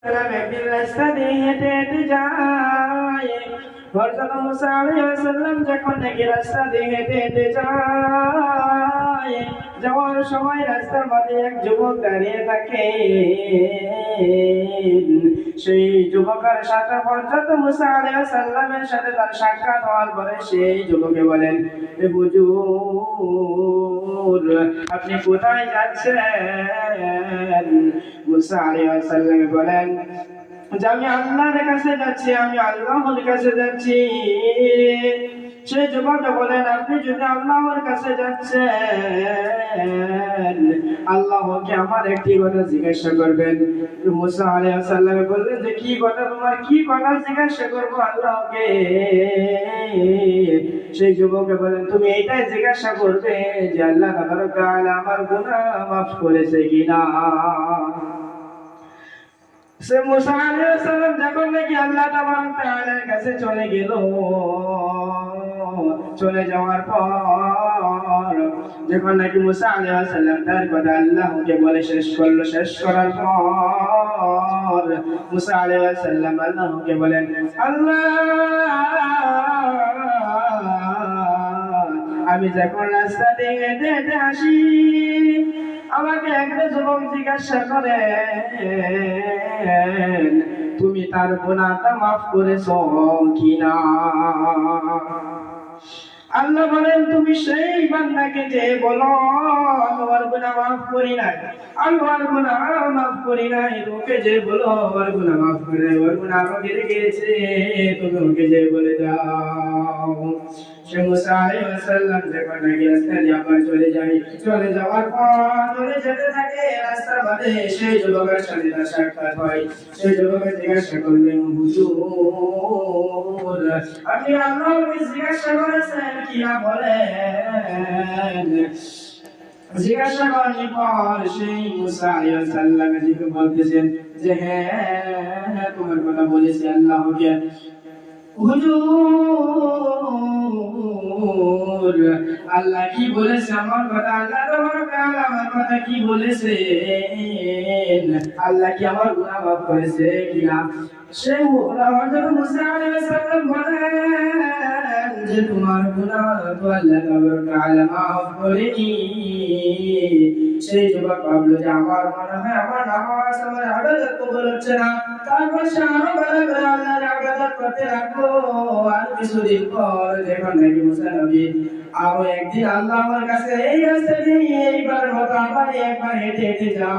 সালাম একদিন রাস্তা দিয়ে হেঁটে হেঁটে যায়। হযরত মুসা আলাইহিস সালাম যখন নাকি রাস্তা দিয়ে হেঁটে হেঁটে যায়, যাওয়ার সময় রাস্তার মাঝে এক যুবক দাঁড়িয়ে থাকে। সেই যুবকের সাথে হযরত মুসা আলাইহিস সালামের সাথে তার সাক্ষাৎ হওয়ার পরে সেই যুবকে বলেন, এ হুজুর, আপনি কোথায় যাচ্ছেন? মুসা আলাইহিস সালাম বলেন যে আমি আল্লাহর কাছে যাচ্ছি, আমি আল্লাহর কাছে যাচ্ছি। সেই যুবক বলেন, আপনি যদি আল্লাহর কাছে যাচ্ছেন, আল্লাহকে আমার একটি কথা জিজ্ঞাসা করবেন। মুসা আলাইহিস সালাম বললেন যে কি কথা, তোমার কি কথা জিজ্ঞাসা করবো আল্লাহকে? সেই যুবকে বলেন, তুমি এইটাই জিজ্ঞাসা করবে যে আল্লাহ তাবারক ওয়া তাআলা আমার গুনাহ মাফ করেছে কিনা। সে মুসা আলাইহিস সালাম যখন নাকি আল্লাহ তাবারক ওয়া তাআলার কাছে চলে গেল, চলে যাওয়ার পর যখন নাকি মুসা আলাইহিস সালাম তার কথা আল্লাহকে বলে শেষ করলো, শেষ করার পর মুসা আলাইহিস সালাম আল্লাহকে বলেন, আল্লাহ, আমি যখন রাস্তা দিয়ে হেঁটে হেঁটে আসি, আমাকে একটা যুবক জিজ্ঞাসা করে তুমি তার গুনাহটা মাফ করেছো কিনা। আল্লাহ বলেন, তুমি সেই বান্দাকে যে বলো আমি ওর গুনাহ মাফ করি নাই, আমি ওর গুনাহ মাফ করি নাই, ওকে যে বলো ওর গুনাহ মাফ করে নাই, ওর গুনাহ আরো বেড়ে গিয়েছে, তুমি ওকে যে বলে দাও। সে মুসা আলাইহিস সালাম যখন নাকি রাস্তা দিয়ে আবার চলে যায়, চলে যাওয়ার পর চলে যেতে থাকে, রাস্তার মাঝে সেই যুবকের সাথে তার সাক্ষাৎ হয়। সেই যুবক জিজ্ঞাসা করলেন, হুজুর, আপনি আল্লাহকে জিজ্ঞাসা করেছেন কিনা বলেন। জিজ্ঞাসা করার পর সেই মুসা আলাইহিস সালাম জিকে বলতেছেন যে হ্যাঁ, তোমার কথা বলেছি আল্লাহকে। হুজুর, আল্লাহ কি বলেছে আমার কথা? আল্লাহ তাবারক ওয়া তাআলা আমার কথা কি বলেছেন? আল্লাহ কি আমার গুনাহ মাফ করেছে কিনা? সেই হযরত মুসা আলাইহিস সালাম বলেন যে তোমার গুনাহ তো আল্লাহ তাবারক ওয়া তাআলা মাফ করেনি। সেই যুবক ভাবলো যে আমার মনে হয় আমার নামাজ, আমার ইবাদত কবুল হচ্ছে না। তারপর সে আরো ভালো করে আল্লাহর ইবাদত করতে লাগলো। আর কিছুদিন পর যখন নাকি মুসা নবী আরো একদিন আল্লাহ আমার কাছে এই রাস্তা দিয়ে এইবার মতো আবার একবার হেঁটে হেঁটে যায়।